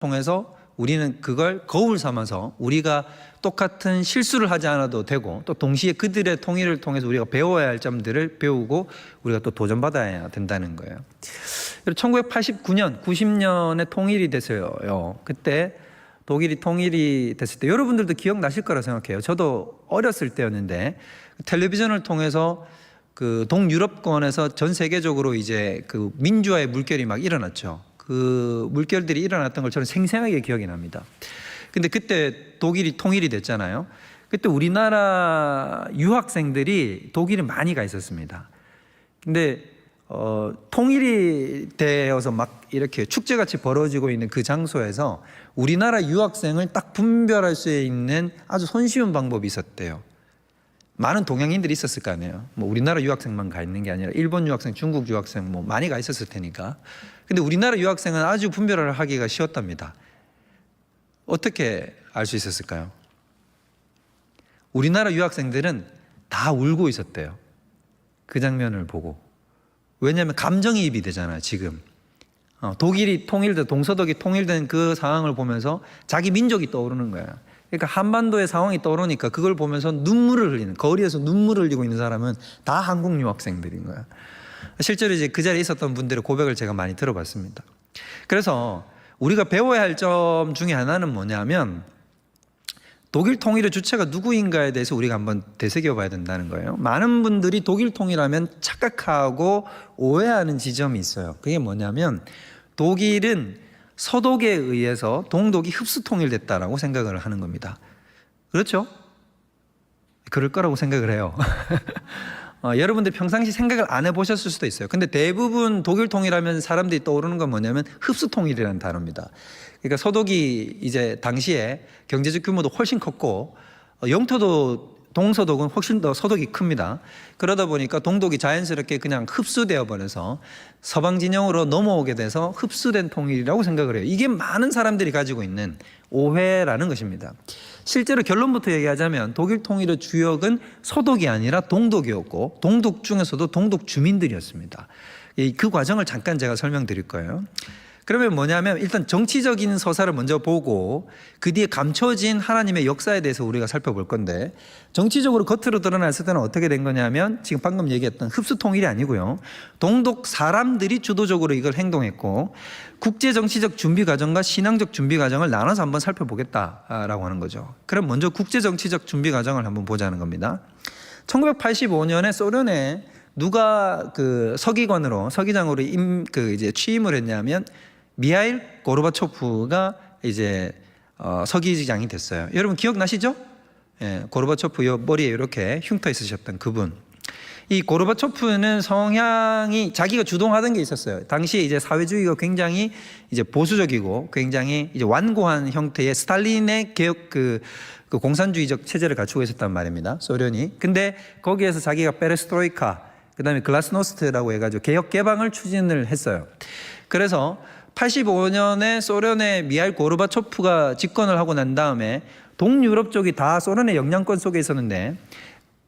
통해서 우리는 그걸 거울 삼아서 우리가 똑같은 실수를 하지 않아도 되고 또 동시에 그들의 통일을 통해서 우리가 배워야 할 점들을 배우고 우리가 또 도전받아야 된다는 거예요. 1989년, 90년에 통일이 됐어요. 그때 독일이 통일이 됐을 때 여러분들도 기억나실 거라 생각해요. 저도 어렸을 때였는데 텔레비전을 통해서 그 동유럽권에서 전 세계적으로 이제 그 민주화의 물결이 막 일어났죠. 그 물결들이 일어났던 걸 저는 생생하게 기억이 납니다. 근데 그때 독일이 통일이 됐잖아요. 그때 우리나라 유학생들이 독일에 많이 가 있었습니다. 근데 통일이 되어서 막 이렇게 축제같이 벌어지고 있는 그 장소에서 우리나라 유학생을 딱 분별할 수 있는 아주 손쉬운 방법이 있었대요. 많은 동양인들이 있었을 거 아니에요. 뭐 우리나라 유학생만 가 있는 게 아니라 일본 유학생, 중국 유학생 뭐 많이 가 있었을 테니까. 근데 우리나라 유학생은 아주 분별을 하기가 쉬웠답니다. 어떻게 알 수 있었을까요? 우리나라 유학생들은 다 울고 있었대요. 그 장면을 보고. 왜냐하면 감정이입이 되잖아요, 지금. 독일이 통일된, 동서독이 통일된 그 상황을 보면서 자기 민족이 떠오르는 거예요. 그러니까 한반도의 상황이 떠오르니까 그걸 보면서 눈물을 흘리는, 거리에서 눈물을 흘리고 있는 사람은 다 한국 유학생들인 거예요. 실제로 이제 그 자리에 있었던 분들의 고백을 제가 많이 들어봤습니다. 그래서 우리가 배워야 할 점 중에 하나는 뭐냐면 독일 통일의 주체가 누구인가에 대해서 우리가 한번 되새겨봐야 된다는 거예요. 많은 분들이 독일 통일하면 착각하고 오해하는 지점이 있어요. 그게 뭐냐면 독일은 서독에 의해서 동독이 흡수 통일됐다라고 생각을 하는 겁니다. 그렇죠? 그럴 거라고 생각을 해요. 여러분들 평상시 생각을 안 해보셨을 수도 있어요. 근데 대부분 독일 통일하면 사람들이 떠오르는 건 뭐냐면 흡수 통일이라는 단어입니다. 그러니까 서독이 이제 당시에 경제적 규모도 훨씬 컸고 영토도 동서독은 훨씬 더 서독이 큽니다. 그러다 보니까 동독이 자연스럽게 그냥 흡수되어 버려서 서방 진영으로 넘어오게 돼서 흡수된 통일이라고 생각을 해요. 이게 많은 사람들이 가지고 있는 오해라는 것입니다. 실제로 결론부터 얘기하자면 독일 통일의 주역은 서독이 아니라 동독이었고 동독 중에서도 동독 주민들이었습니다. 그 과정을 잠깐 제가 설명드릴 거예요. 그러면 뭐냐면 일단 정치적인 서사를 먼저 보고 그 뒤에 감춰진 하나님의 역사에 대해서 우리가 살펴볼 건데 정치적으로 겉으로 드러났을 때는 어떻게 된 거냐면 지금 방금 얘기했던 흡수 통일이 아니고요. 동독 사람들이 주도적으로 이걸 행동했고 국제 정치적 준비 과정과 신앙적 준비 과정을 나눠서 한번 살펴보겠다라고 하는 거죠. 그럼 먼저 국제 정치적 준비 과정을 한번 보자는 겁니다. 1985년에 소련에 누가 그 서기장으로 이제 취임을 했냐면 미하일 고르바초프가 이제 서기장이 됐어요. 여러분 기억나시죠? 예, 고르바초프 머리에 이렇게 흉터 있으셨던 그분. 이 고르바초프는 성향이 자기가 주동하던 게 있었어요. 당시에 이제 사회주의가 굉장히 이제 보수적이고 굉장히 이제 완고한 형태의 스탈린의 개혁 그 공산주의적 체제를 갖추고 있었단 말입니다. 소련이. 근데 거기에서 자기가 페레스트로이카 그다음에 글라스노스트라고 해가지고 개혁 개방을 추진을 했어요. 그래서 85년에 소련의 미하일 고르바초프가 집권을 하고 난 다음에 동유럽 쪽이 다 소련의 영향권 속에 있었는데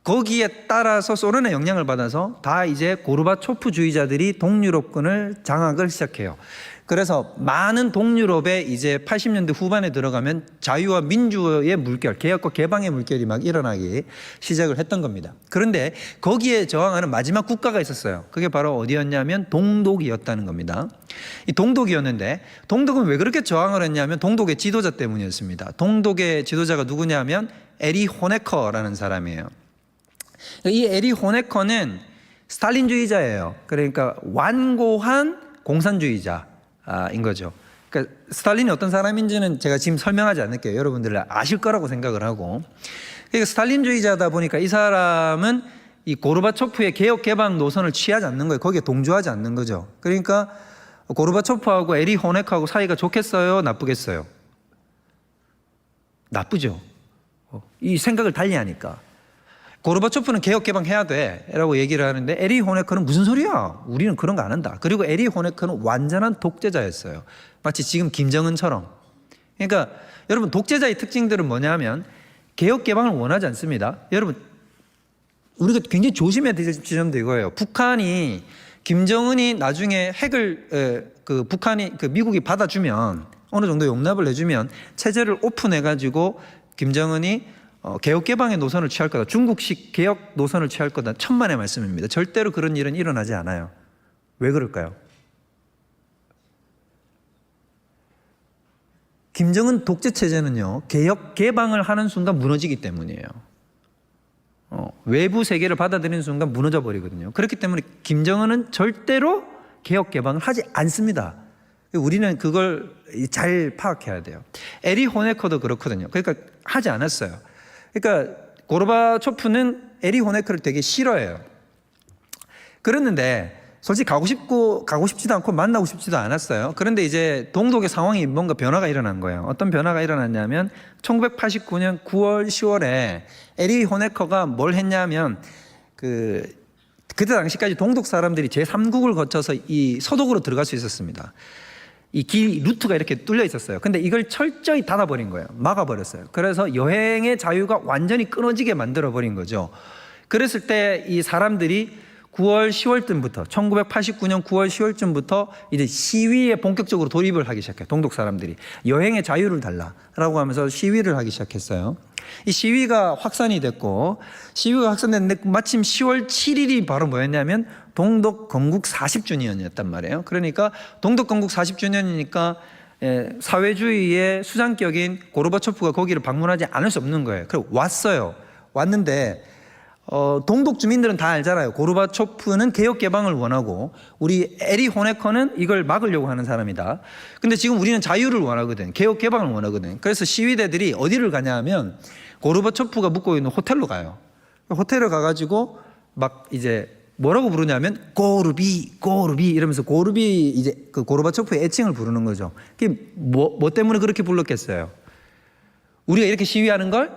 거기에 따라서 소련의 영향을 받아서 다 이제 고르바초프주의자들이 동유럽권을 장악을 시작해요. 그래서 많은 동유럽에 이제 80년대 후반에 들어가면 자유와 민주의 물결, 개혁과 개방의 물결이 막 일어나기 시작을 했던 겁니다. 그런데 거기에 저항하는 마지막 국가가 있었어요. 그게 바로 어디였냐면 동독이었다는 겁니다. 이 동독이었는데 동독은 왜 그렇게 저항을 했냐면 동독의 지도자 때문이었습니다. 동독의 지도자가 누구냐면 에리 호네커라는 사람이에요. 이 에리 호네커는 스탈린주의자예요. 그러니까 완고한 공산주의자인 거죠. 그러니까 스탈린이 어떤 사람인지는 제가 지금 설명하지 않을게요. 여러분들 아실 거라고 생각을 하고. 그러니까 스탈린주의자다 보니까 이 사람은 이 고르바초프의 개혁 개방 노선을 취하지 않는 거예요. 거기에 동조하지 않는 거죠. 그러니까 고르바초프하고 에리 호네커하고 사이가 좋겠어요? 나쁘겠어요? 나쁘죠. 이 생각을 달리 하니까. 고르바초프는 개혁 개방해야 돼 라고 얘기를 하는데 에리 호네커는 무슨 소리야? 우리는 그런 거 안 한다. 그리고 에리 호네커는 완전한 독재자였어요. 마치 지금 김정은처럼. 그러니까 여러분 독재자의 특징들은 뭐냐면 개혁 개방을 원하지 않습니다. 여러분 우리가 굉장히 조심해야 될 지점도 이거예요. 북한이 김정은이 나중에 핵을 미국이 받아주면 어느 정도 용납을 해주면 체제를 오픈해가지고 김정은이 개혁 개방의 노선을 취할 거다. 중국식 개혁 노선을 취할 거다. 천만의 말씀입니다. 절대로 그런 일은 일어나지 않아요. 왜 그럴까요? 김정은 독재 체제는요, 개혁 개방을 하는 순간 무너지기 때문이에요. 외부 세계를 받아들이는 순간 무너져 버리거든요. 그렇기 때문에 김정은은 절대로 개혁 개방을 하지 않습니다. 우리는 그걸 잘 파악해야 돼요. 에리 호네커도 그렇거든요. 그러니까 하지 않았어요. 그러니까 고르바초프는 에리 호네커를 되게 싫어해요. 그랬는데 솔직히 가고 싶지도 않고 만나고 싶지도 않았어요. 그런데 이제 동독의 상황이 뭔가 변화가 일어난 거예요. 어떤 변화가 일어났냐면 1989년 9월, 10월에 에리 호네커가 뭘 했냐면 그때 당시까지 동독 사람들이 제3국을 거쳐서 이 서독으로 들어갈 수 있었습니다. 이 길 루트가 이렇게 뚫려 있었어요. 근데 이걸 철저히 닫아버린 거예요. 막아버렸어요. 그래서 여행의 자유가 완전히 끊어지게 만들어버린 거죠. 그랬을 때 이 사람들이 9월, 10월쯤부터 1989년 9월, 10월쯤부터 이제 시위에 본격적으로 돌입을 하기 시작해요. 동독 사람들이 여행의 자유를 달라라고 하면서 시위를 하기 시작했어요. 이 시위가 확산이 됐고, 시위가 확산됐는데 마침 10월 7일이 바로 뭐였냐면 동독 건국 40주년이었단 말이에요. 그러니까 동독 건국 40주년이니까 사회주의의 수장격인 고르바초프가 거기를 방문하지 않을 수 없는 거예요. 그리고 왔어요. 왔는데 동독 주민들은 다 알잖아요. 고르바초프는 개혁 개방을 원하고 우리 에리 호네커는 이걸 막으려고 하는 사람이다. 근데 지금 우리는 자유를 원하거든. 개혁 개방을 원하거든. 그래서 시위대들이 어디를 가냐 하면 고르바초프가 묵고 있는 호텔로 가요. 호텔을 가가지고 막 이제 뭐라고 부르냐면 고르비 이러면서 고르비 이제 그 고르바초프의 애칭을 부르는 거죠. 그게 뭐 때문에 그렇게 불렀겠어요? 우리가 이렇게 시위하는 걸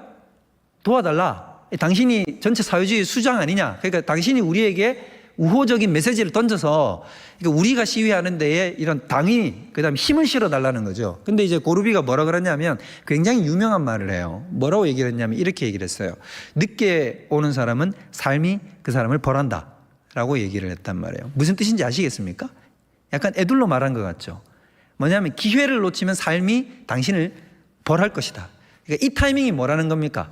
도와달라. 당신이 전체 사회주의 수장 아니냐? 그러니까 당신이 우리에게 우호적인 메시지를 던져서 그러니까 우리가 시위하는 데에 이런 당이 그다음에 힘을 실어 달라는 거죠. 근데 이제 고르비가 뭐라 그러냐면 굉장히 유명한 말을 해요. 뭐라고 얘기를 했냐면 이렇게 얘기를 했어요. 늦게 오는 사람은 삶이 그 사람을 벌한다 라고 얘기를 했단 말이에요. 무슨 뜻인지 아시겠습니까? 약간 애둘러 말한 것 같죠. 뭐냐면 기회를 놓치면 삶이 당신을 벌할 것이다. 그러니까 이 타이밍이 뭐라는 겁니까?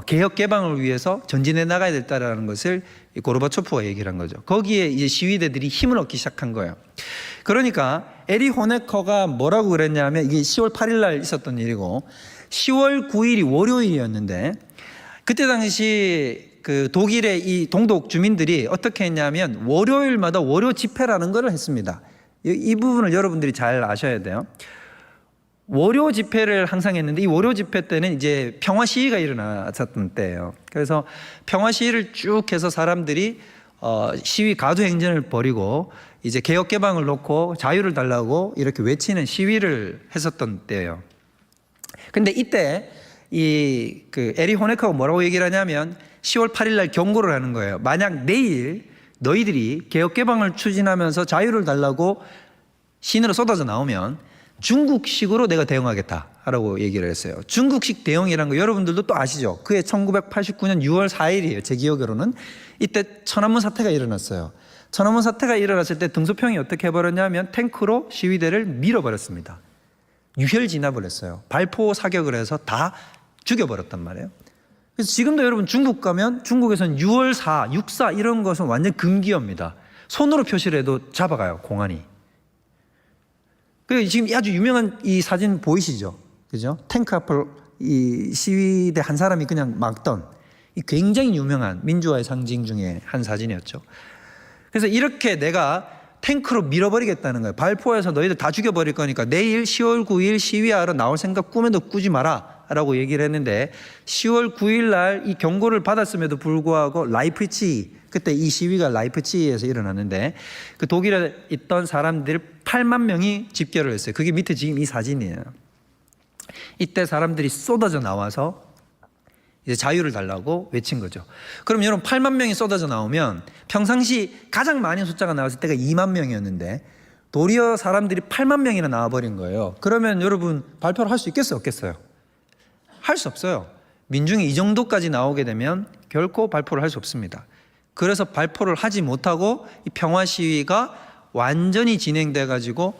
개혁 개방을 위해서 전진해 나가야 됐다라는 것을 고르바초프가 얘기를 한 거죠. 거기에 이제 시위대들이 힘을 얻기 시작한 거예요. 그러니까 에리 호네커가 뭐라고 그랬냐면 이게 10월 8일 날 있었던 일이고 10월 9일이 월요일이었는데 그때 당시 그 독일의 이 동독 주민들이 어떻게 했냐면 월요일마다 월요 집회라는 걸 했습니다. 이 부분을 여러분들이 잘 아셔야 돼요. 월요 집회를 항상 했는데 이 월요 집회 때는 이제 평화 시위가 일어났었던 때예요. 그래서 평화 시위를 쭉 해서 사람들이 시위 가두 행진을 벌이고 이제 개혁 개방을 놓고 자유를 달라고 이렇게 외치는 시위를 했었던 때예요. 근데 이때 이 그 에리 호네커가 뭐라고 얘기를 하냐면 10월 8일 날 경고를 하는 거예요. 만약 내일 너희들이 개혁 개방을 추진하면서 자유를 달라고 시내로 쏟아져 나오면 중국식으로 내가 대응하겠다라고 얘기를 했어요. 중국식 대응이라는 거 여러분들도 또 아시죠? 그해 1989년 6월 4일이에요. 제 기억으로는. 이때 천안문 사태가 일어났어요. 천안문 사태가 일어났을 때 등소평이 어떻게 해버렸냐면 탱크로 시위대를 밀어버렸습니다. 유혈 진압을 했어요. 발포 사격을 해서 다 죽여버렸단 말이에요. 그래서 지금도 여러분 중국 가면 중국에서는 6월4, 6.4 이런 것은 완전 금기어입니다. 손으로 표시를 해도 잡아가요, 공안이. 그 지금 아주 유명한 이 사진 보이시죠? 그죠? 탱크 앞을 이 시위대 한 사람이 그냥 막던 이 굉장히 유명한 민주화의 상징 중에 한 사진이었죠. 그래서 이렇게 내가 탱크로 밀어버리겠다는 거예요. 발포해서 너희들 다 죽여버릴 거니까 내일 10월 9일 시위하러 나올 생각 꿈에도 꾸지 마라 라고 얘기를 했는데 10월 9일 날 이 경고를 받았음에도 불구하고 라이프치히 그때 이 시위가 라이프치히에서 일어났는데 그 독일에 있던 사람들 8만 명이 집결을 했어요. 그게 밑에 지금 이 사진이에요. 이때 사람들이 쏟아져 나와서 이제 자유를 달라고 외친 거죠. 그럼 여러분 8만 명이 쏟아져 나오면 평상시 가장 많은 숫자가 나왔을 때가 2만 명이었는데 도리어 사람들이 8만 명이나 나와버린 거예요. 그러면 여러분 발표를 할 수 있겠어요? 없겠어요? 할 수 없어요. 민중이 이 정도까지 나오게 되면 결코 발표를 할 수 없습니다. 그래서 발표를 하지 못하고 이 평화 시위가 완전히 진행돼 가지고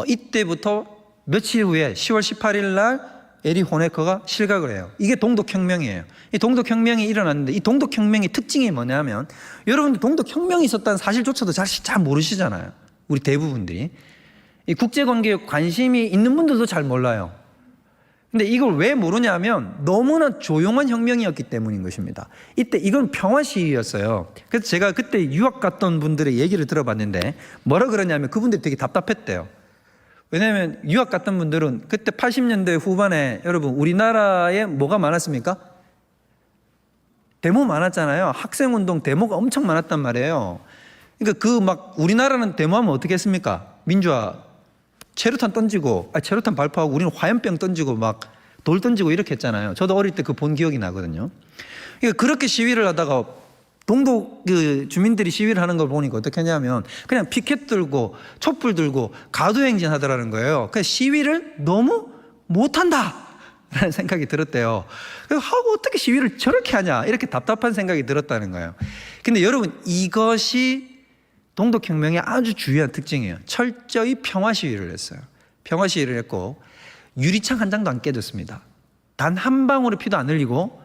이때부터 며칠 후에 10월 18일 날 에리 호네커가 실각을 해요. 이게 동독혁명이에요. 이 동독혁명이 일어났는데 이 동독혁명의 특징이 뭐냐면 여러분들 동독혁명이 있었다는 사실조차도 잘 모르시잖아요. 우리 대부분들이. 이 국제관계에 관심이 있는 분들도 잘 몰라요. 근데 이걸 왜 모르냐면 너무나 조용한 혁명이었기 때문인 것입니다. 이때 이건 평화 시위였어요. 그래서 제가 그때 유학 갔던 분들의 얘기를 들어봤는데 뭐라 그러냐면 그분들이 되게 답답했대요. 왜냐하면 유학 갔던 분들은 그때 80년대 후반에 여러분 우리나라에 뭐가 많았습니까? 데모 많았잖아요. 학생운동 데모가 엄청 많았단 말이에요. 그러니까 그 막 우리나라는 데모하면 어떻게 했습니까? 민주화 체류탄 던지고 체류탄 발포하고 우리는 화염병 던지고 막 돌 던지고 이렇게 했잖아요. 저도 어릴 때 그 본 기억이 나거든요. 그러니까 그렇게 시위를 하다가 동독 그 주민들이 시위를 하는 걸 보니까 어떻게 하냐면 그냥 피켓 들고 촛불 들고 가두행진 하더라는 거예요. 그래서 시위를 너무 못한다 라는 생각이 들었대요. 하고 어떻게 시위를 저렇게 하냐 이렇게 답답한 생각이 들었다는 거예요. 근데 여러분 이것이 동독혁명의 아주 주요한 특징이에요. 철저히 평화 시위를 했어요. 평화 시위를 했고 유리창 한 장도 안 깨졌습니다. 단 한 방울의 피도 안 흘리고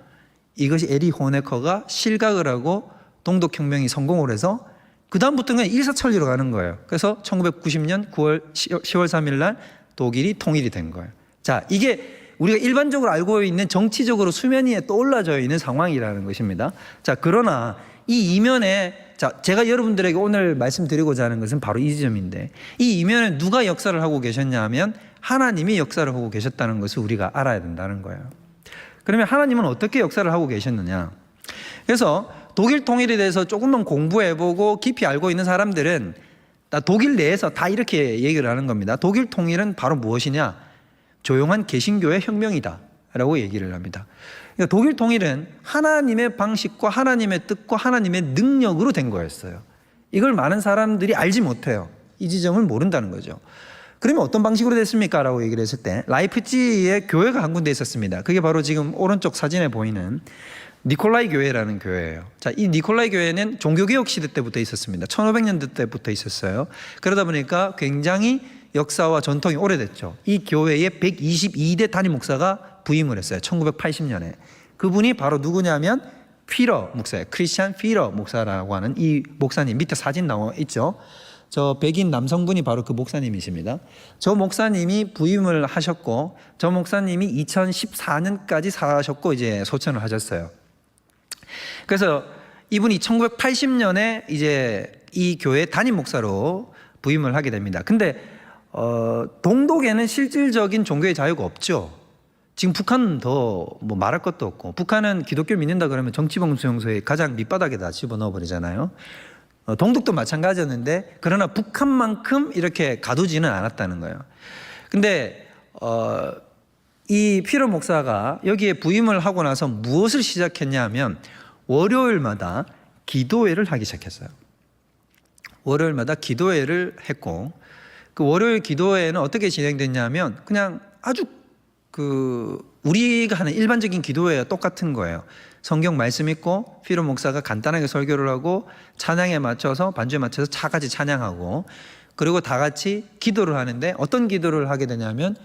이것이 에리 호네커가 실각을 하고 동독혁명이 성공을 해서 그 다음부터는 일사천리로 가는 거예요. 그래서 1990년 10월 3일 날 독일이 통일이 된 거예요. 자, 이게 우리가 일반적으로 알고 있는 정치적으로 수면 위에 떠올라져 있는 상황이라는 것입니다. 자, 그러나 이 이면에 제가 여러분들에게 오늘 말씀드리고자 하는 것은 바로 이 지점인데 이 이면에 누가 역사를 하고 계셨냐 하면 하나님이 역사를 하고 계셨다는 것을 우리가 알아야 된다는 거예요. 그러면 하나님은 어떻게 역사를 하고 계셨느냐? 그래서 독일 통일에 대해서 조금만 공부해보고 깊이 알고 있는 사람들은 독일 내에서 다 이렇게 얘기를 하는 겁니다. 독일 통일은 바로 무엇이냐? 조용한 개신교의 혁명이다 라고 얘기를 합니다. 그러니까 독일 통일은 하나님의 방식과 하나님의 뜻과 하나님의 능력으로 된 거였어요. 이걸 많은 사람들이 알지 못해요. 이 지점을 모른다는 거죠. 그러면 어떤 방식으로 됐습니까? 라고 얘기를 했을 때 라이프치히에 교회가 한 군데 있었습니다. 그게 바로 지금 오른쪽 사진에 보이는 니콜라이 교회라는 교회예요. 자, 이 니콜라이 교회는 종교개혁 시대 때부터 있었습니다. 1500년대 때부터 있었어요. 그러다 보니까 굉장히 역사와 전통이 오래됐죠. 이 교회에 122대 담임 목사가 부임을 했어요. 1980년에. 그분이 바로 누구냐면 피러 목사예요. 크리스찬 피러 목사라고 하는 이 목사님 밑에 사진 나와 있죠. 저 백인 남성분이 바로 그 목사님이십니다. 저 목사님이 부임을 하셨고 저 목사님이 2014년까지 사셨고 이제 소천을 하셨어요. 그래서 이분이 1980년에 이제 이 교회 담임 목사로 부임을 하게 됩니다. 근데 동독에는 실질적인 종교의 자유가 없죠. 지금 북한은 더 뭐 말할 것도 없고 북한은 기독교 믿는다 그러면 정치범수용소에 가장 밑바닥에다 집어넣어 버리잖아요. 동독도 마찬가지였는데 그러나 북한만큼 이렇게 가두지는 않았다는 거예요. 근데 이 피러 목사가 여기에 부임을 하고 나서 무엇을 시작했냐 하면 월요일마다 기도회를 하기 시작했어요. 월요일마다 기도회를 했고 그 월요일 기도회는 어떻게 진행됐냐면 그냥 아주 우리가 하는 일반적인 기도회와 똑같은 거예요. 성경 말씀 읽고 피러 목사가 간단하게 설교를 하고 찬양에 맞춰서 반주에 맞춰서 차같이 찬양하고 그리고 다 같이 기도를 하는데 어떤 기도를 하게 되냐면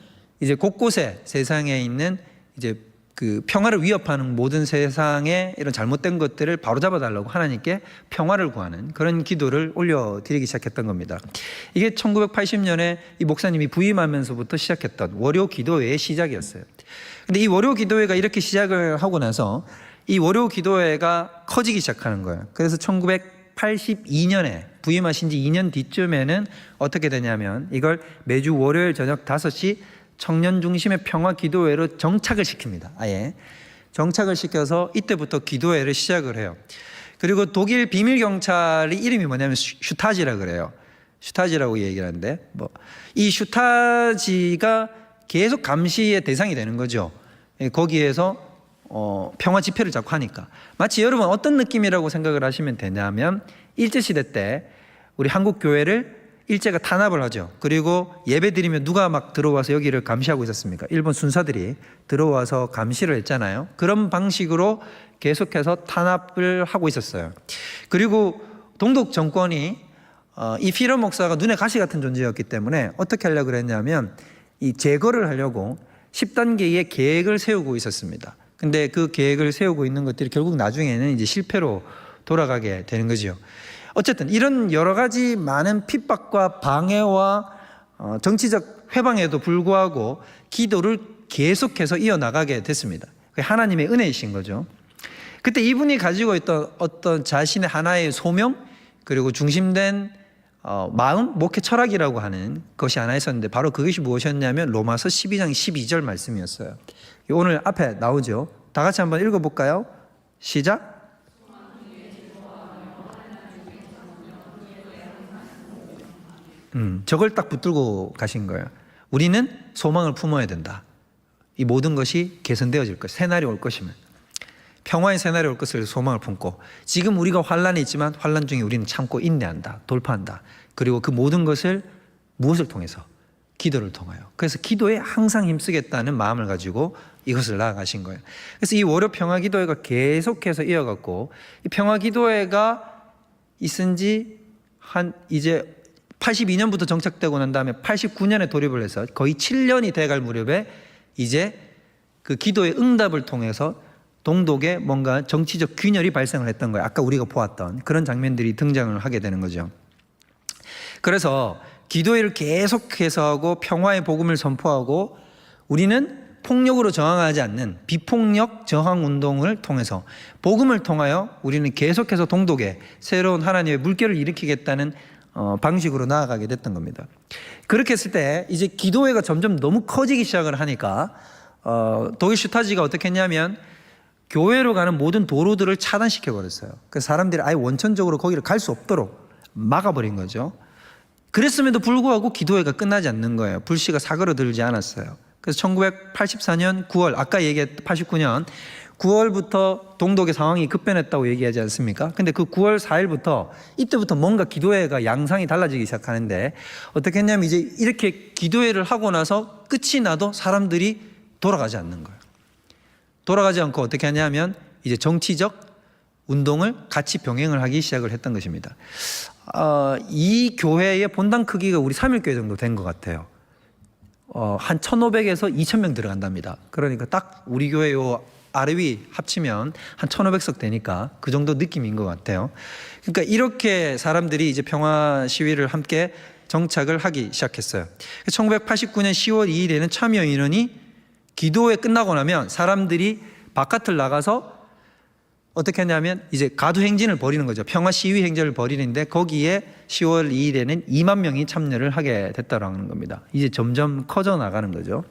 이제 곳곳에 세상에 있는 이제 그 평화를 위협하는 모든 세상의 이런 잘못된 것들을 바로잡아 달라고 하나님께 평화를 구하는 그런 기도를 올려드리기 시작했던 겁니다. 이게 1980년에 이 목사님이 부임하면서부터 시작했던 월요 기도회의 시작이었어요. 근데 이 월요 기도회가 이렇게 시작을 하고 나서 이 월요 기도회가 커지기 시작하는 거예요. 그래서 1982년에 부임하신 지 2년 뒤쯤에는 어떻게 되냐면 이걸 매주 월요일 저녁 5시 청년 중심의 평화 기도회로 정착을 시킵니다. 아예 정착을 시켜서 이때부터 기도회를 시작을 해요. 그리고 독일 비밀 경찰이 이름이 뭐냐면 슈타지라 그래요. 슈타지라고 얘기를 하는데 이 슈타지가 계속 감시의 대상이 되는 거죠. 거기에서 평화 집회를 자꾸 하니까 마치 여러분 어떤 느낌이라고 생각을 하시면 되냐면 일제시대 때 우리 한국 교회를 일제가 탄압을 하죠. 그리고 예배 드리면 누가 막 들어와서 여기를 감시하고 있었습니까? 일본 순사들이 들어와서 감시를 했잖아요. 그런 방식으로 계속해서 탄압을 하고 있었어요. 그리고 동독 정권이 이 피러 목사가 눈에 가시 같은 존재였기 때문에 어떻게 하려고 그랬냐면 이 제거를 하려고 10단계의 계획을 세우고 있었습니다. 근데 그 계획을 세우고 있는 것들이 결국 나중에는 이제 실패로 돌아가게 되는 거죠. 어쨌든 이런 여러 가지 많은 핍박과 방해와 정치적 회방에도 불구하고 기도를 계속해서 이어나가게 됐습니다. 그게 하나님의 은혜이신 거죠. 그때 이분이 가지고 있던 어떤 자신의 하나의 소명 그리고 중심된 마음, 목회 철학이라고 하는 것이 하나 있었는데 바로 그것이 무엇이었냐면 로마서 12장 12절 말씀이었어요. 오늘 앞에 나오죠. 다 같이 한번 읽어볼까요? 시작. 저걸 딱 붙들고 가신 거예요. 우리는 소망을 품어야 된다. 이 모든 것이 개선되어질 것, 새날이 올 것이면 평화의 새날이 올 것을 소망을 품고 지금 우리가 환란이 있지만 환란 중에 우리는 참고 인내한다. 돌파한다. 그리고 그 모든 것을 무엇을 통해서? 기도를 통하여. 그래서 기도에 항상 힘쓰겠다는 마음을 가지고 이것을 나아가신 거예요. 그래서 이 월요 평화 기도회가 계속해서 이어갔고 이 평화 기도회가 있은 지 한 이제 82년부터 정착되고 난 다음에 89년에 돌입을 해서 거의 7년이 돼갈 무렵에 이제 그 기도의 응답을 통해서 동독에 뭔가 정치적 균열이 발생을 했던 거예요. 아까 우리가 보았던 그런 장면들이 등장을 하게 되는 거죠. 그래서 기도회를 계속해서 하고 평화의 복음을 선포하고 우리는 폭력으로 저항하지 않는 비폭력 저항 운동을 통해서 복음을 통하여 우리는 계속해서 동독에 새로운 하나님의 물결을 일으키겠다는 방식으로 나아가게 됐던 겁니다. 그렇게 했을 때 이제 기도회가 점점 너무 커지기 시작을 하니까 독일 슈타지가 어떻게 했냐면 교회로 가는 모든 도로들을 차단시켜 버렸어요. 그래서 사람들이 아예 원천적으로 거기를 갈 수 없도록 막아버린 거죠. 그랬음에도 불구하고 기도회가 끝나지 않는 거예요. 불씨가 사그러들지 않았어요. 그래서 1984년 9월 아까 얘기했던 89년 9월부터 동독의 상황이 급변했다고 얘기하지 않습니까? 근데 그 9월 4일부터 이때부터 뭔가 기도회가 양상이 달라지기 시작하는데 어떻게 했냐면 이제 이렇게 기도회를 하고 나서 끝이 나도 사람들이 돌아가지 않는 거예요. 돌아가지 않고 어떻게 하냐면 이제 정치적 운동을 같이 병행을 하기 시작을 했던 것입니다. 이 교회의 본당 크기가 우리 삼일교회 정도 된 것 같아요. 한 1,500에서 2,000명 들어간답니다. 그러니까 딱 우리 교회 요 아래 위 합치면 한 1,500석 되니까 그 정도 느낌인 것 같아요. 그러니까 이렇게 사람들이 이제 평화 시위를 함께 정착을 하기 시작했어요. 1989년 10월 2일에는 참여 인원이 기도회 끝나고 나면 사람들이 바깥을 나가서 어떻게 하냐면 이제 가두행진을 벌이는 거죠. 평화 시위 행진을 벌이는데 거기에 10월 2일에는 2만 명이 참여를 하게 됐다라는 겁니다. 이제 점점 커져 나가는 거죠.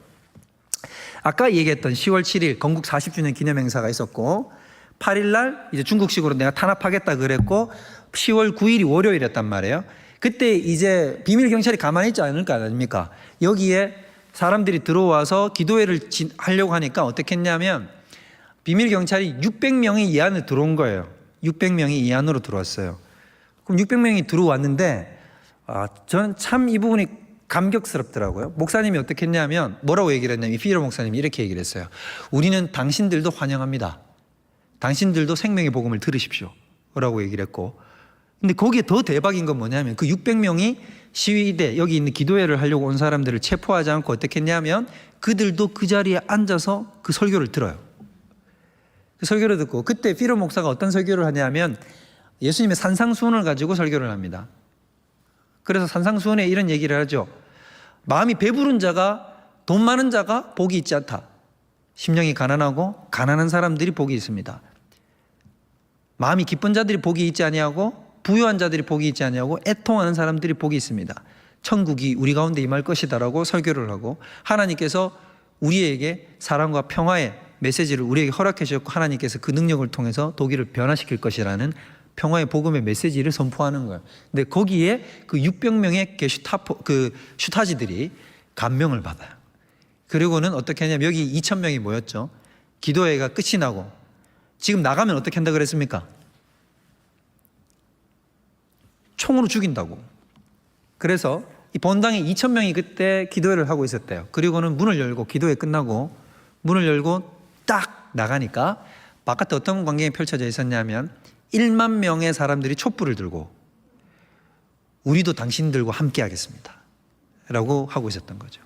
아까 얘기했던 10월 7일 건국 40주년 기념 행사가 있었고 8일 날 이제 중국식으로 내가 탄압하겠다 그랬고 10월 9일이 월요일이었단 말이에요. 그때 이제 비밀 경찰이 가만히 있지 않을 거 아닙니까? 여기에 사람들이 들어와서 기도회를 하려고 하니까 어떻게 했냐면 비밀 경찰이 600명이 이 안에 들어온 거예요. 600명이 이 안으로 들어왔어요. 그럼 600명이 들어왔는데 저는 참 이 부분이 감격스럽더라고요. 목사님이 어떻게 했냐면 뭐라고 얘기를 했냐면 피에로 목사님이 이렇게 얘기를 했어요. 우리는 당신들도 환영합니다. 당신들도 생명의 복음을 들으십시오. 라고 얘기를 했고 근데 거기에 더 대박인 건 뭐냐면 그 600명이 시위대 여기 있는 기도회를 하려고 온 사람들을 체포하지 않고 어떻게 했냐면 그들도 그 자리에 앉아서 그 설교를 들어요. 그 설교를 듣고 그때 피에로 목사가 어떤 설교를 하냐면 예수님의 산상수훈을 가지고 설교를 합니다. 그래서 산상수훈에 이런 얘기를 하죠. 마음이 배부른 자가 돈 많은 자가 복이 있지 않다. 심령이 가난하고 가난한 사람들이 복이 있습니다. 마음이 기쁜 자들이 복이 있지 아니하고 부유한 자들이 복이 있지 아니하고 애통하는 사람들이 복이 있습니다. 천국이 우리 가운데 임할 것이다라고 설교를 하고 하나님께서 우리에게 사랑과 평화의 메시지를 우리에게 허락해 주셨고 하나님께서 그 능력을 통해서 독일을 변화시킬 것이라는 평화의 복음의 메시지를 선포하는 거예요. 근데 거기에 그 600명의 슈타지들이 감명을 받아요. 그리고는 어떻게 하냐면 여기 2,000명이 모였죠. 기도회가 끝이 나고 지금 나가면 어떻게 한다 그랬습니까? 총으로 죽인다고. 그래서 이 본당에 2,000명이 그때 기도회를 하고 있었대요. 그리고는 문을 열고 기도회 끝나고 문을 열고 딱 나가니까 바깥에 어떤 광경이 펼쳐져 있었냐면 1만 명의 사람들이 촛불을 들고 우리도 당신들과 함께 하겠습니다 라고 하고 있었던 거죠.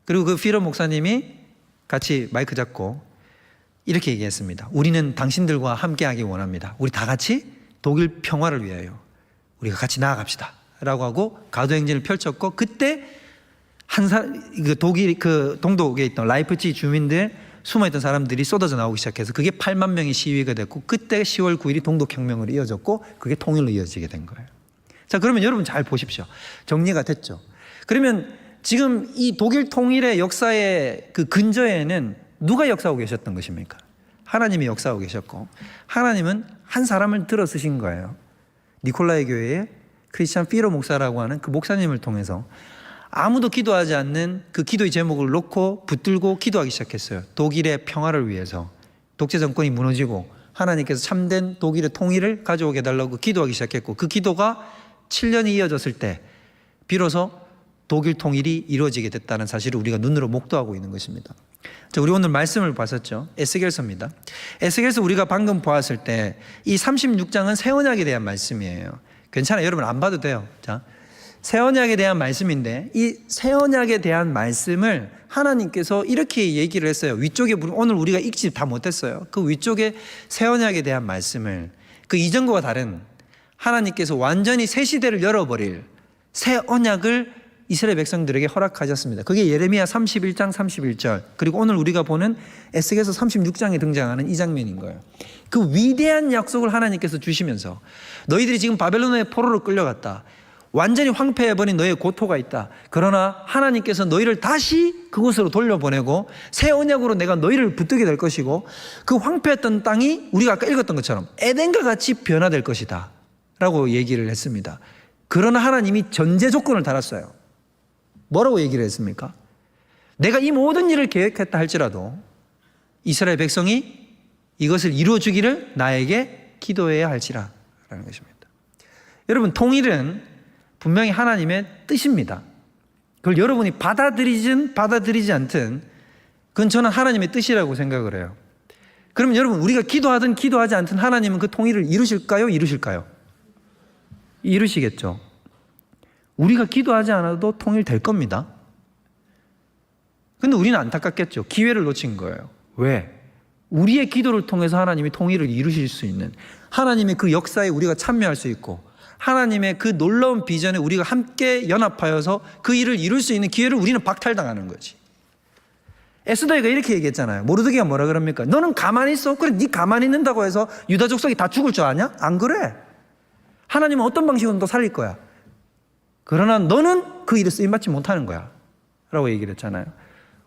그리고 그 피러 목사님이 같이 마이크 잡고 이렇게 얘기했습니다. 우리는 당신들과 함께하기 원합니다. 우리 다 같이 독일 평화를 위하여 우리가 같이 나아갑시다 라고 하고 가도행진을 펼쳤고, 그때 독일 그 동독에 있던 라이프치히 주민들, 숨어있던 사람들이 쏟아져 나오기 시작해서 그게 8만 명의 시위가 됐고, 그때 10월 9일이 동독혁명으로 이어졌고 그게 통일로 이어지게 된 거예요. 자, 그러면 여러분 잘 보십시오. 정리가 됐죠. 그러면 지금 이 독일 통일의 역사의 그 근저에는 누가 역사하고 계셨던 것입니까? 하나님이 역사하고 계셨고, 하나님은 한 사람을 들어 쓰신 거예요. 니콜라이 교회의 크리스찬 피러 목사라고 하는 그 목사님을 통해서 아무도 기도하지 않는 그 기도의 제목을 놓고 붙들고 기도하기 시작했어요. 독일의 평화를 위해서. 독재 정권이 무너지고 하나님께서 참된 독일의 통일을 가져오게 해달라고 기도하기 시작했고, 그 기도가 7년이 이어졌을 때 비로소 독일 통일이 이루어지게 됐다는 사실을 우리가 눈으로 목도하고 있는 것입니다. 자, 우리 오늘 말씀을 봤었죠. 에스겔서입니다. 에스겔서 우리가 방금 보았을 때 이 36장은 새 언약에 대한 말씀이에요. 괜찮아요. 여러분 안 봐도 돼요. 자, 새 언약에 대한 말씀인데, 이 새 언약에 대한 말씀을 하나님께서 이렇게 얘기를 했어요. 위쪽에, 오늘 우리가 읽지 다 못했어요. 그 위쪽에 새 언약에 대한 말씀을, 그 이전과 다른 하나님께서 완전히 새 시대를 열어버릴 새 언약을 이스라엘 백성들에게 허락하셨습니다. 그게 예레미야 31장 31절, 그리고 오늘 우리가 보는 에스겔서 36장에 등장하는 이 장면인 거예요. 그 위대한 약속을 하나님께서 주시면서, 너희들이 지금 바벨론의 포로로 끌려갔다, 완전히 황폐해버린 너의 고토가 있다, 그러나 하나님께서 너희를 다시 그곳으로 돌려보내고 새 언약으로 내가 너희를 붙들게 될 것이고, 그 황폐했던 땅이 우리가 아까 읽었던 것처럼 에덴과 같이 변화될 것이다 라고 얘기를 했습니다. 그러나 하나님이 전제 조건을 달았어요. 뭐라고 얘기를 했습니까? 내가 이 모든 일을 계획했다 할지라도 이스라엘 백성이 이것을 이루어주기를 나에게 기도해야 할지라 라는 것입니다. 여러분, 통일은 분명히 하나님의 뜻입니다. 그걸 여러분이 받아들이든 받아들이지 않든 그건 저는 하나님의 뜻이라고 생각을 해요. 그러면 여러분, 우리가 기도하든 기도하지 않든 하나님은 그 통일을 이루실까요? 이루실까요? 이루시겠죠. 우리가 기도하지 않아도 통일될 겁니다. 근데 우리는 안타깝겠죠. 기회를 놓친 거예요. 왜? 우리의 기도를 통해서 하나님이 통일을 이루실 수 있는, 하나님의 그 역사에 우리가 참여할 수 있고, 하나님의 그 놀라운 비전에 우리가 함께 연합하여서 그 일을 이룰 수 있는 기회를 우리는 박탈당하는 거지. 에스더이가 이렇게 얘기했잖아요. 모르드게가 뭐라 그럽니까? 너는 가만히 있어. 그래, 네 가만히 있는다고 해서 유다 족속이 다 죽을 줄 아냐? 안 그래. 하나님은 어떤 방식으로 또 살릴 거야. 그러나 너는 그 일에 쓰임받지 못하는 거야 라고 얘기를 했잖아요.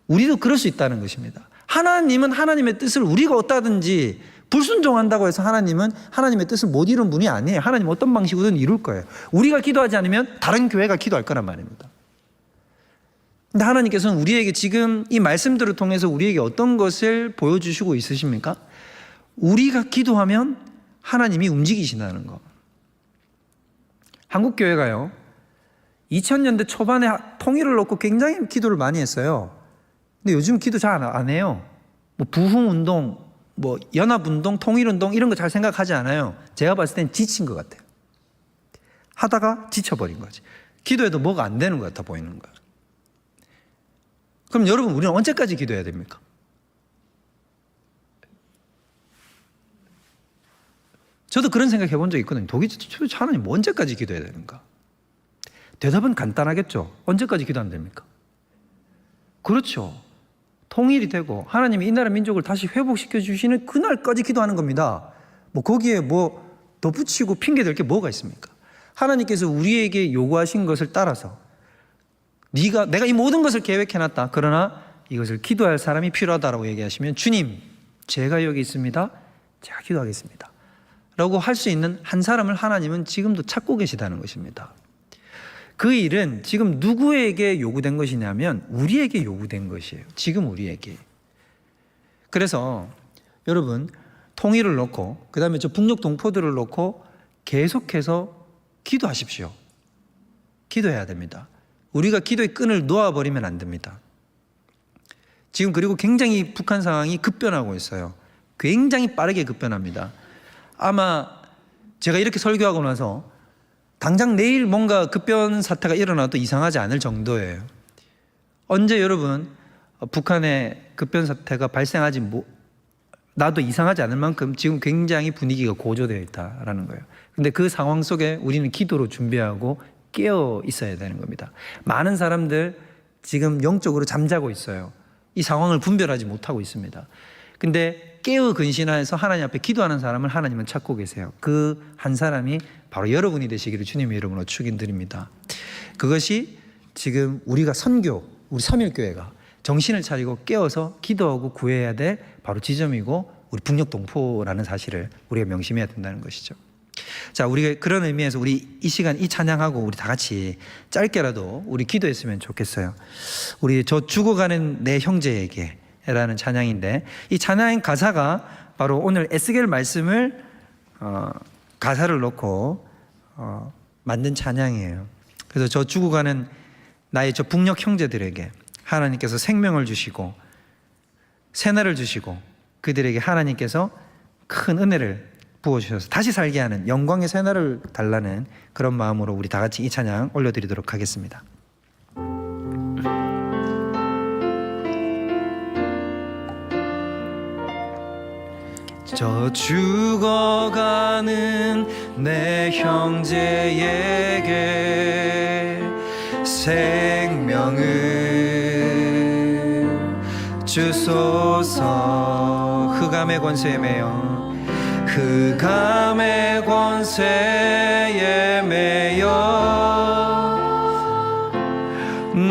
우리도 그럴 수 있다는 것입니다. 하나님은 하나님의 뜻을 우리가 어떠든지 불순종한다고 해서 하나님은 하나님의 뜻을 못 이룬 분이 아니에요. 하나님은 어떤 방식으로든 이룰 거예요. 우리가 기도하지 않으면 다른 교회가 기도할 거란 말입니다. 근데 하나님께서는 우리에게 지금 이 말씀들을 통해서 우리에게 어떤 것을 보여주시고 있으십니까? 우리가 기도하면 하나님이 움직이신다는 거. 한국교회가요, 2000년대 초반에 통일을 놓고 굉장히 기도를 많이 했어요. 근데 요즘 기도 잘 안 해요. 뭐 부흥운동, 뭐 연합운동, 통일운동 이런 거 잘 생각하지 않아요. 제가 봤을 땐 지친 것 같아요. 하다가 지쳐버린 거지. 기도해도 뭐가 안 되는 것 같아 보이는 거예요. 그럼 여러분, 우리는 언제까지 기도해야 됩니까? 저도 그런 생각 해본 적 있거든요. 도대체 하나님 언제까지 기도해야 되는가? 대답은 간단하겠죠. 언제까지 기도 안 됩니까? 그렇죠. 통일이 되고 하나님이 이 나라 민족을 다시 회복시켜 주시는 그날까지 기도하는 겁니다. 뭐 거기에 뭐 덧붙이고 핑계댈 게 뭐가 있습니까? 하나님께서 우리에게 요구하신 것을 따라서 내가 이 모든 것을 계획해놨다. 그러나 이것을 기도할 사람이 필요하다라고 얘기하시면, 주님, 제가 여기 있습니다. 제가 기도하겠습니다 라고 할 수 있는 한 사람을 하나님은 지금도 찾고 계시다는 것입니다. 그 일은 지금 누구에게 요구된 것이냐면 우리에게 요구된 것이에요. 지금 우리에게. 그래서 여러분, 통일을 놓고 그 다음에 저 북녘 동포들을 놓고 계속해서 기도하십시오. 기도해야 됩니다. 우리가 기도의 끈을 놓아버리면 안 됩니다. 지금 그리고 굉장히 북한 상황이 급변하고 있어요. 굉장히 빠르게 급변합니다. 아마 제가 이렇게 설교하고 나서 당장 내일 뭔가 급변 사태가 일어나도 이상하지 않을 정도예요. 언제 여러분 북한의 급변 사태가 발생하지 나도 이상하지 않을 만큼 지금 굉장히 분위기가 고조되어 있다라는 거예요. 근데 그 상황 속에 우리는 기도로 준비하고 깨어 있어야 되는 겁니다. 많은 사람들 지금 영적으로 잠자고 있어요. 이 상황을 분별하지 못하고 있습니다. 근데 깨어 근신하여서 하나님 앞에 기도하는 사람을 하나님은 찾고 계세요. 그 한 사람이 바로 여러분이 되시기를 주님의 이름으로 축원드립니다. 그것이 지금 우리가 선교, 우리 서밀교회가 정신을 차리고 깨어서 기도하고 구해야 될 바로 지점이고 우리 북녘 동포라는 사실을 우리가 명심해야 된다는 것이죠. 자, 우리가 그런 의미에서 우리 이 시간 이 찬양하고 우리 다 같이 짧게라도 우리 기도했으면 좋겠어요. 우리 저 죽어가는 내 형제에게 라는 찬양인데, 이 찬양 가사가 바로 오늘 에스겔 말씀을 가사를 놓고 만든 찬양이에요. 그래서 저 죽어가는 나의 저 북녘 형제들에게 하나님께서 생명을 주시고 새날을 주시고 그들에게 하나님께서 큰 은혜를 부어주셔서 다시 살게 하는 영광의 새날을 달라는 그런 마음으로 우리 다 같이 이 찬양 올려드리도록 하겠습니다. 저 죽어가는 내 형제에게 생명을 주소서. 흑암의 권세에 매여 흑암의 권세에 매여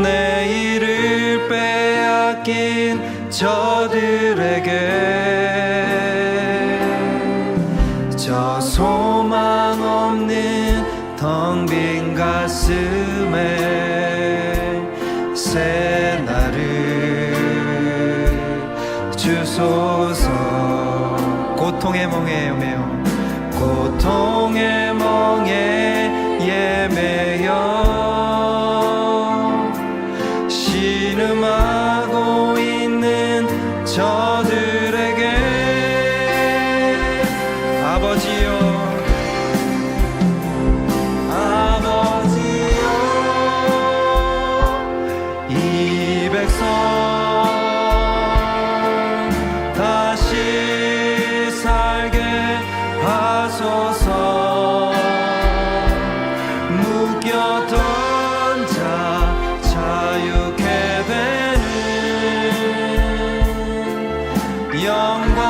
내일을 빼앗긴 저들에게 저 소망 없는 텅 빈 가슴에 새 날을 주소서. 고통의 멍에 매여 고통의 멍에 매여 신음하고 있는 저들에게 이 백성 다시 살게 하소서. 묶였던 자 자유케 되는 영광